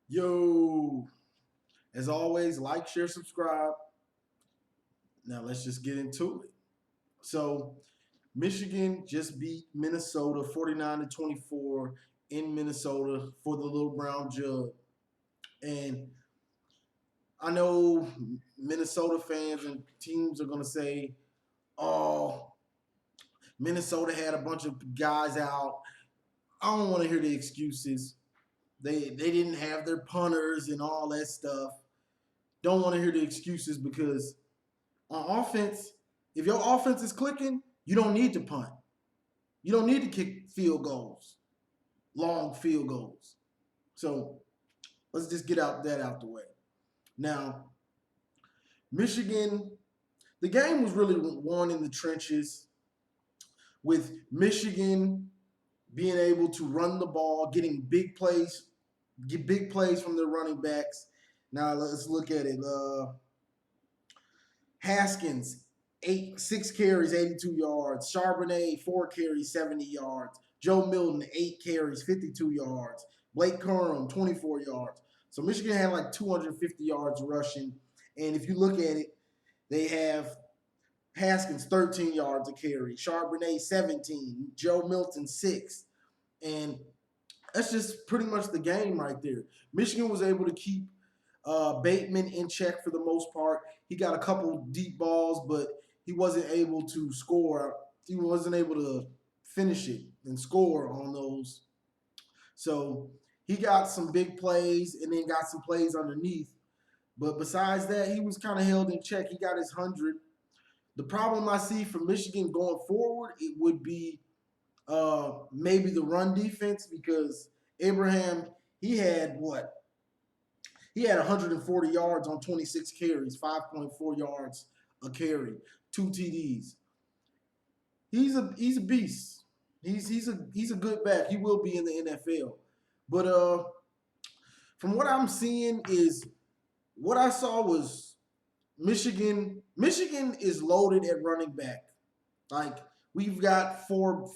Yo, as always, like, share, subscribe. Now let's just get into it. So, Michigan just beat Minnesota 49-24 in Minnesota for the Little Brown Jug. And I know Minnesota fans and teams are going to say, oh, Minnesota had a bunch of guys out. I don't want to hear the excuses. They didn't have their punters and all that stuff. Don't want to hear the excuses because on offense, if your offense is clicking, you don't need to punt. You don't need to kick field goals, long field goals. So let's just get that out the way. Now, Michigan, the game was really won in the trenches with Michigan being able to run the ball, getting big plays, get big plays from their running backs. Now let's look at it. Haskins, 6 carries, 82 yards. Charbonnet, 4 carries, 70 yards. Joe Milton, 8 carries, 52 yards. Blake Corum, 24 yards. So Michigan had like 250 yards rushing. And if you look at it, they have Haskins, 13 yards a carry. Charbonnet, 17. Joe Milton, 6. And that's just pretty much the game right there. Michigan was able to keep Bateman in check for the most part. He got a couple deep balls, but he wasn't able to score. He wasn't able to finish it and score on those. So he got some big plays and then got some plays underneath. But besides that, he was kind of held in check. He got his 100. The problem I see for Michigan going forward, it would be maybe the run defense because Abraham, he had what? He had 140 yards on 26 carries, 5.4 yards a carry, 2 TDs. He's a beast. He's a good back. He will be in the NFL. But from what I'm seeing is what I saw was Michigan. Michigan is loaded at running back. Like we've got four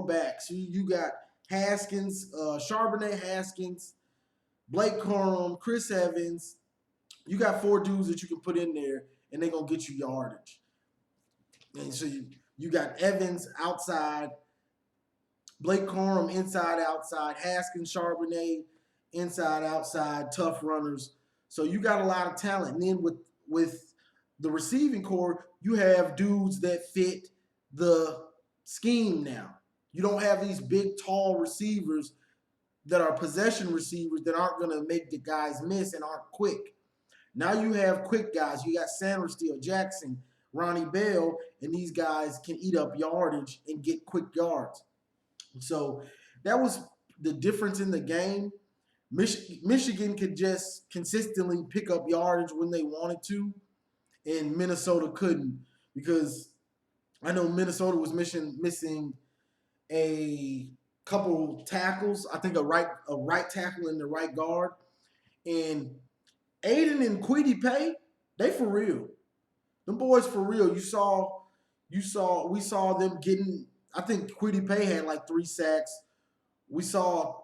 backs. You got Haskins, Charbonnet Haskins, Blake Corum, Chris Evans. You got 4 dudes that you can put in there, and they're gonna get you yardage. And so you got Evans outside, Blake Corum inside outside, Haskins, Charbonnet inside outside, tough runners. So you got a lot of talent. And then with the receiving core, you have dudes that fit the scheme now. You don't have these big, tall receivers that are possession receivers that aren't going to make the guys miss and aren't quick. Now you have quick guys. You got Sanders, Steele, Jackson, Ronnie Bell, and these guys can eat up yardage and get quick yards. So that was the difference in the game. Michigan could just consistently pick up yardage when they wanted to, and Minnesota couldn't because I know Minnesota was missing a couple tackles. I think a right tackle and the right guard. And Aiden and Kwity Paye, they for real. Them boys for real. We saw them getting. I think Kwity Paye had like 3 sacks. We saw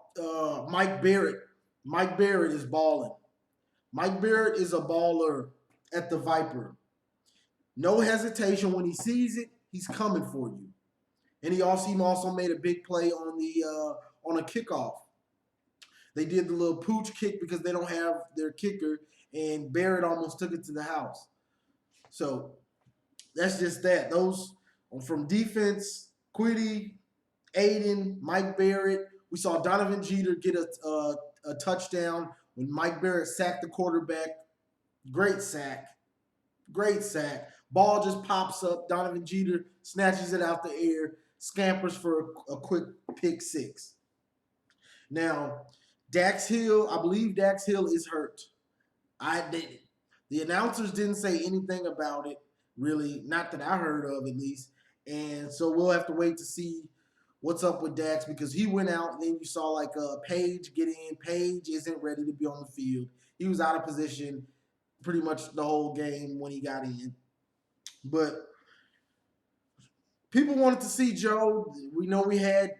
Mike Barrett. Mike Barrett is balling. Mike Barrett is a baller at the Viper. No hesitation when he sees it, he's coming for you. And he also made a big play on a kickoff. They did the little pooch kick because they don't have their kicker, and Barrett almost took it to the house. So that's just that. Those from defense, Kwity, Aiden, Mike Barrett. We saw Donovan Jeter get a touchdown when Mike Barrett sacked the quarterback. Great sack. Great sack. Ball just pops up. Donovan Jeter snatches it out the air, scampers for a quick pick 6. Now, Dax Hill, I believe Dax Hill is hurt. The announcers didn't say anything about it, really, not that I heard of at least. And so we'll have to wait to see what's up with Dax because he went out and then you saw like Page get in. Page isn't ready to be on the field. He was out of position pretty much the whole game when he got in. But people wanted to see Joe. We know we had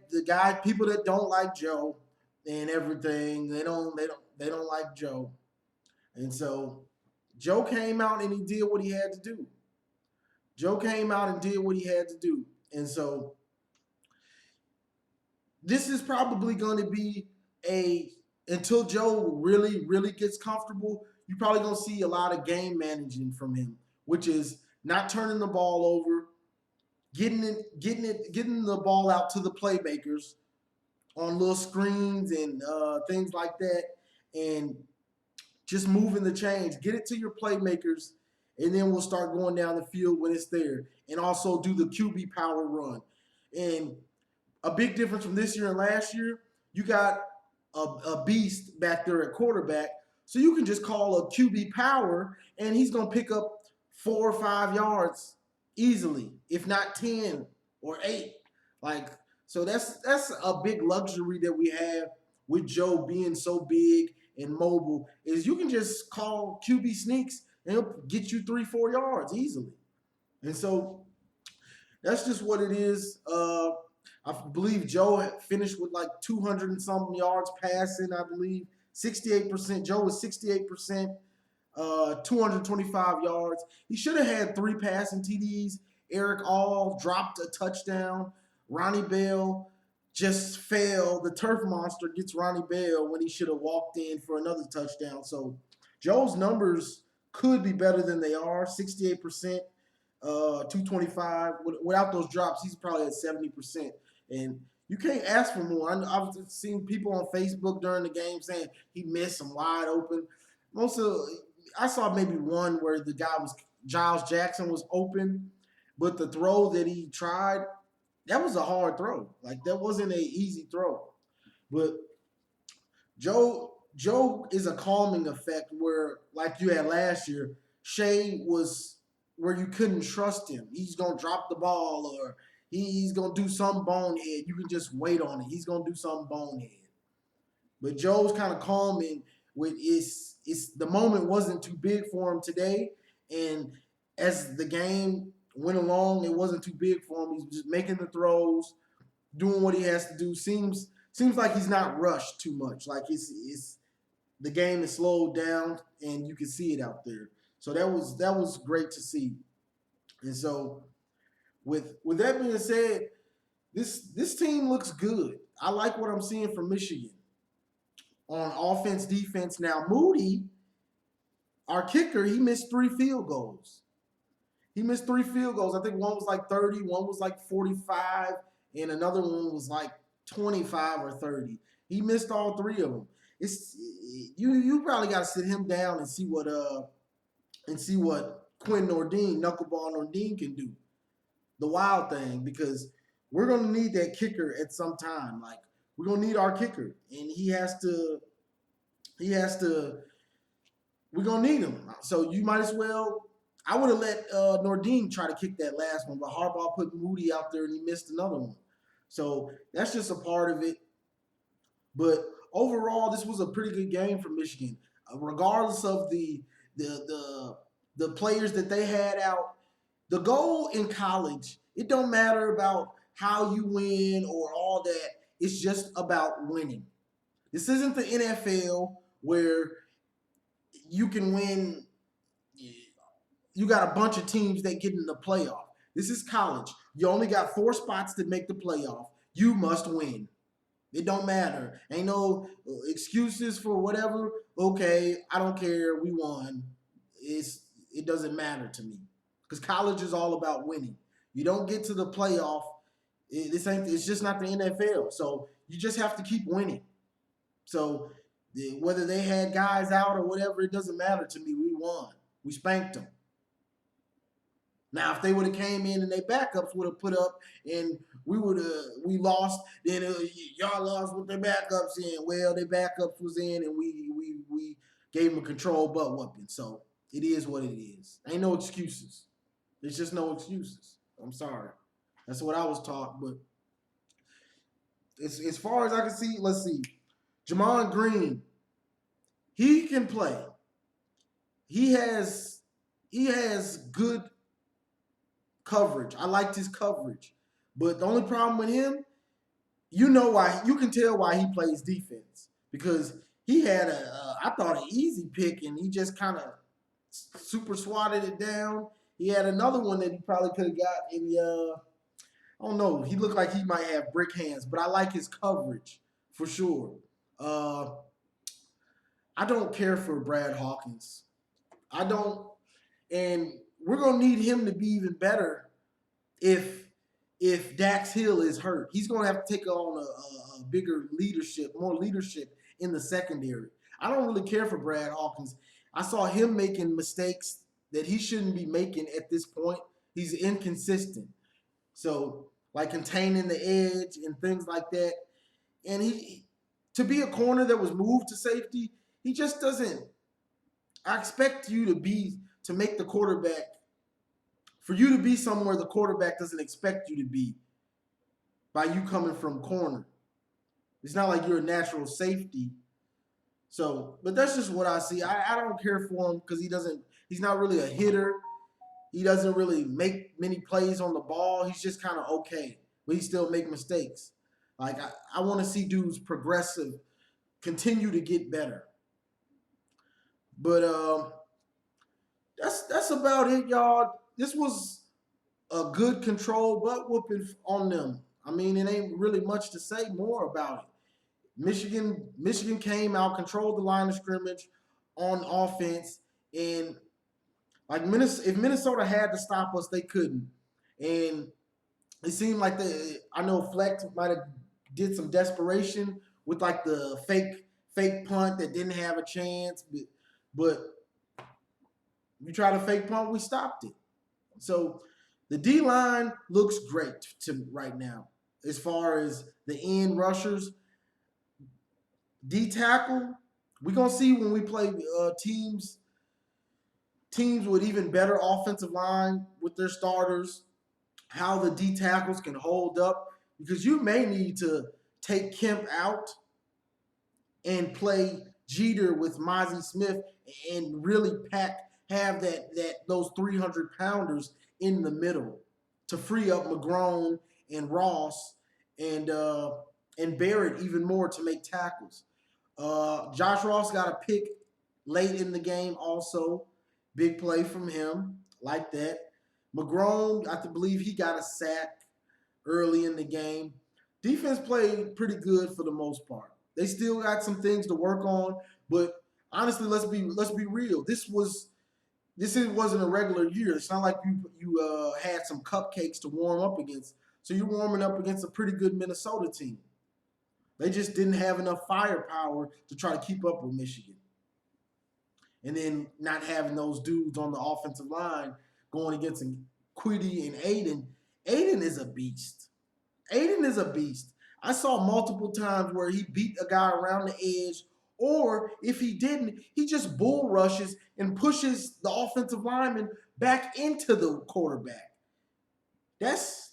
people that don't like Joe. and everything. They don't like Joe. And so Joe came out and he did what he had to do. Joe came out and did what he had to do. And so this is probably going to be a until Joe really, really gets comfortable, you're probably going to see a lot of game managing from him, which is not turning the ball over, getting the ball out to the playmakers on little screens and things like that, and just moving the chains. Get it to your playmakers, and then we'll start going down the field when it's there, and also do the QB power run. And a big difference from this year and last year, you got a beast back there at quarterback, so you can just call a QB power, and he's gonna pick up 4 or 5 yards easily, if not 10 or 8. Like, so that's a big luxury that we have with Joe being so big and mobile, is you can just call QB sneaks and he'll get you 3-4 yards easily. And so that's just what it is. I believe Joe finished with like 200 and something yards passing, I believe. 68%. Joe was 68%, 225 yards. He should have had 3 passing TDs. Eric All dropped a touchdown. Ronnie Bell just fell. The turf monster gets Ronnie Bell when he should have walked in for another touchdown. So Joe's numbers could be better than they are. 68%, 225. Without those drops, he's probably at 70%. And you can't ask for more. I've seen people on Facebook during the game saying he missed some wide open. I saw maybe one where the guy was Giles Jackson was open, but the throw that he tried, that was a hard throw. Like, that wasn't an easy throw. But Joe is a calming effect where, like you had last year, Shea was where you couldn't trust him. He's gonna drop the ball, or he's gonna do some bonehead. You can just wait on it. He's gonna do some bonehead. But Joe's kind of calming with it's the moment wasn't too big for him today, and as the game went along, it wasn't too big for him. He's just making the throws, doing what he has to do. Seems like he's not rushed too much. Like it's the game is slowed down, and you can see it out there. So that was great to see. And so with that being said, this team looks good. I like what I'm seeing from Michigan on offense, defense. Now Moody, our kicker, he missed 3 field goals. He missed 3 field goals. I think one was like 30, one was like 45, and another one was like 25 or 30. He missed all 3 of them. You probably got to sit him down and see what Quinn Nordine, Knuckleball Nordine, can do. The wild thing, because we're gonna need that kicker at some time. Like, we're gonna need our kicker, and he has to. We're gonna need him. So you might as well. I would have let Nordine try to kick that last one, but Harbaugh put Moody out there and he missed another one. So that's just a part of it. But overall, this was a pretty good game for Michigan, regardless of the players that they had out. The goal in college, it don't matter about how you win or all that. It's just about winning. This isn't the NFL where you can win. You got a bunch of teams that get in the playoff. This is college. You only got 4 spots to make the playoff. You must win. It don't matter. Ain't no excuses for whatever. Okay, I don't care. We won. It doesn't matter to me, because college is all about winning. You don't get to the playoff. It's just not the NFL. So you just have to keep winning. So whether they had guys out or whatever, it doesn't matter to me. We won. We spanked them. Now, if they would have came in and their backups would have put up and we lost, then y'all lost with their backups in. Well, their backups was in, and we gave them a controlled butt whooping. So it is what it is. Ain't no excuses. There's just no excuses. I'm sorry. That's what I was taught. But as far as I can see, let's see. Jamon Green, he can play. He has good coverage. I liked his coverage. But the only problem with him, you know why, you can tell why he plays defense, because he had I thought an easy pick and he just kind of super swatted it down. He had another one that he probably could have got in the I don't know. He looked like he might have brick hands, but I like his coverage for sure. Uh, I don't care for Brad Hawkins. I don't, and we're gonna need him to be even better if Dax Hill is hurt. He's gonna have to take on a bigger leadership, more leadership in the secondary. I don't really care for Brad Hawkins. I saw him making mistakes that he shouldn't be making at this point. He's inconsistent. So like containing the edge and things like that. And he to be a corner that was moved to safety, he just doesn't. I expect you to make the quarterback, for you to be somewhere the quarterback doesn't expect you to be by you coming from corner. It's not like you're a natural safety. So, but that's just what I see. I don't care for him because he's not really a hitter. He doesn't really make many plays on the ball. He's just kind of okay, but he still make mistakes. Like I want to see dudes progressive, continue to get better. But that's about it, y'all. This was a good control butt whooping on them. I mean, it ain't really much to say more about it. Michigan came out, controlled the line of scrimmage on offense, and like if Minnesota had to stop us, they couldn't. And it seemed like I know Fleck might have did some desperation with like the fake punt that didn't have a chance, but you try to fake punt, we stopped it. So the D line looks great to right now as far as the end rushers. D tackle, we're gonna see when we play teams with even better offensive line with their starters, how the D tackles can hold up, because you may need to take Kemp out and play Jeter with Mozzie Smith and really have those 300 pounders in the middle to free up McGrone and Ross and Barrett even more to make tackles. Josh Ross got a pick late in the game also. Big play from him, like that. McGrone, I believe he got a sack early in the game. Defense played pretty good for the most part. They still got some things to work on, but honestly, let's be real. This wasn't a regular year. It's not like you had some cupcakes to warm up against. So you're warming up against a pretty good Minnesota team. They just didn't have enough firepower to try to keep up with Michigan. And then not having those dudes on the offensive line going against Quiddy and Aiden. Aiden is a beast. Aiden is a beast. I saw multiple times where he beat a guy around the edge, or if he didn't, he just bull rushes and pushes the offensive lineman back into the quarterback. That's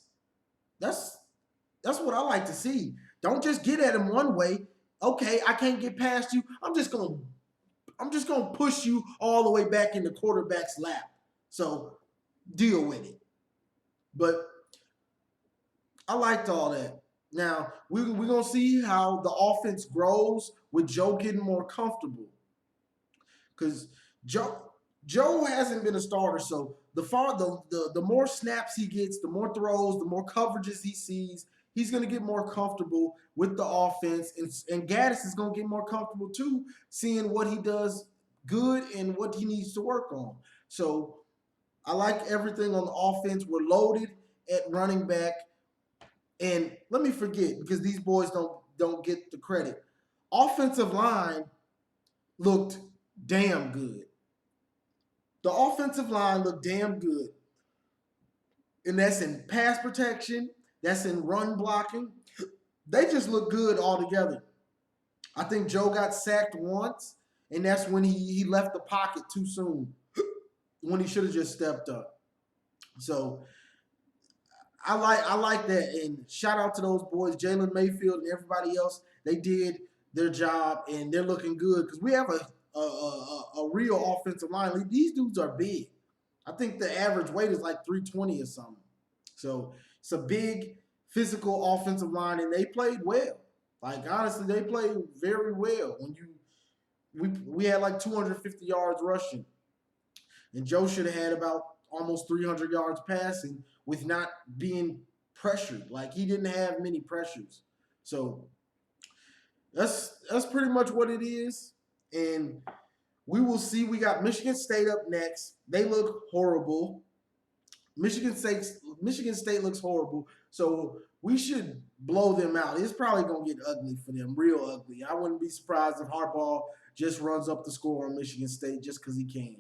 what I like to see. Don't just get at him one way. Okay, I can't get past you. I'm just gonna push you all the way back in the quarterback's lap. So deal with it. But I liked all that. Now we're gonna see how the offense grows with Joe getting more comfortable, because Joe hasn't been a starter. So the more snaps he gets, the more throws, the more coverages he sees, he's gonna get more comfortable with the offense, and Gaddis is gonna get more comfortable too, seeing what he does good and what he needs to work on. So I like everything on the offense. We're loaded at running back. And let me forget, because these boys don't get the credit. Offensive line looked damn good. The offensive line looked damn good. And that's in pass protection, that's in run blocking. They just look good all together. I think Joe got sacked once, and that's when he left the pocket too soon, when he should have just stepped up. So I like that, and shout out to those boys, Jalen Mayfield and everybody else. They did their job, and they're looking good, because we have a real offensive line. These dudes are big. I think the average weight is like 320 or something. So it's a big physical offensive line, and they played well. Like honestly, they played very well. We had like 250 yards rushing, and Joe should have had about almost 300 yards passing with not being pressured. Like he didn't have many pressures. So that's pretty much what it is. And we will see. We got Michigan State up next. They look horrible. Michigan State looks horrible. So we should blow them out. It's probably gonna get ugly for them, real ugly. I wouldn't be surprised if Harbaugh just runs up the score on Michigan State just because he can,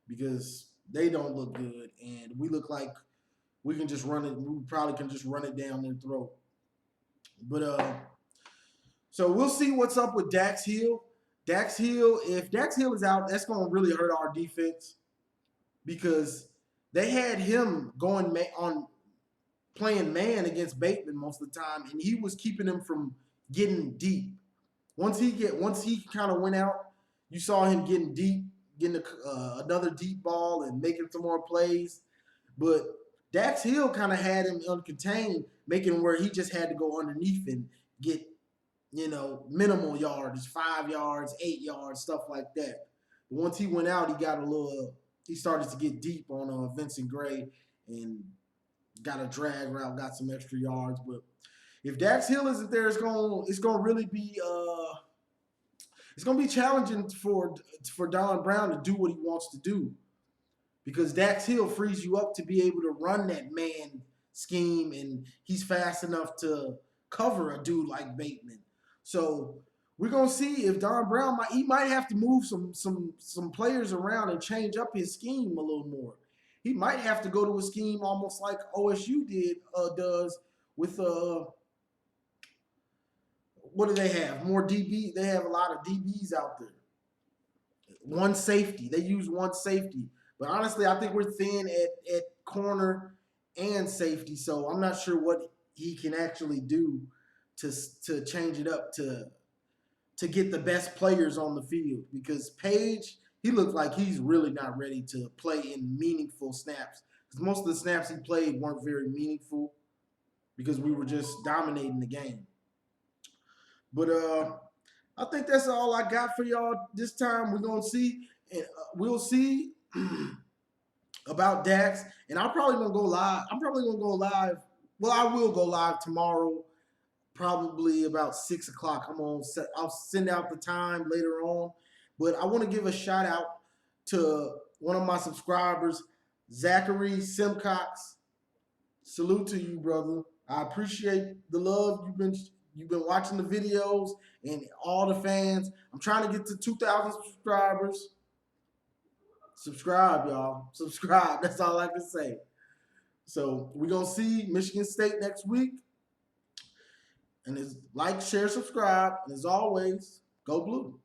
because they don't look good, and we look like we can just run it. We probably can just run it down their throat. But so we'll see what's up with Dax Hill. If Dax Hill is out, that's gonna really hurt our defense because they had him going on playing man against Bateman most of the time, and he was keeping him from getting deep. Once he kind of went out, you saw him getting deep, getting another deep ball and making some more plays. But Dax Hill kind of had him uncontained, making where he just had to go underneath and get, minimal yardage, 5 yards, 8 yards, stuff like that. But once he went out, he started to get deep on Vincent Gray and got a drag route, got some extra yards. But if Dax Hill isn't there, it's gonna really be it's gonna be challenging for Don Brown to do what he wants to do, because Dax Hill frees you up to be able to run that man scheme, and he's fast enough to cover a dude like Bateman. So we're gonna see if Don Brown might have to move some players around and change up his scheme a little more. He might have to go to a scheme almost like OSU does with what do they have? More DB. They have a lot of DBs out there. One safety. They use one safety. But honestly, I think we're thin at corner and safety. So I'm not sure what he can actually do to change it up to get the best players on the field. Because Page, he looked like he's really not ready to play in meaningful snaps. Because most of the snaps he played weren't very meaningful because we were just dominating the game. But I think that's all I got for y'all this time. We're gonna see, and we'll see about Dax. And I'm probably gonna go live. Well, I will go live tomorrow, probably about 6 o'clock. I'll send out the time later on. But I want to give a shout out to one of my subscribers, Zachary Simcox. Salute to you, brother. I appreciate the love you've been watching the videos and all the fans. I'm trying to get to 2,000 subscribers. Subscribe, y'all. Subscribe. That's all I can say. So we're going to see Michigan State next week. And like, share, subscribe. And as always, go blue.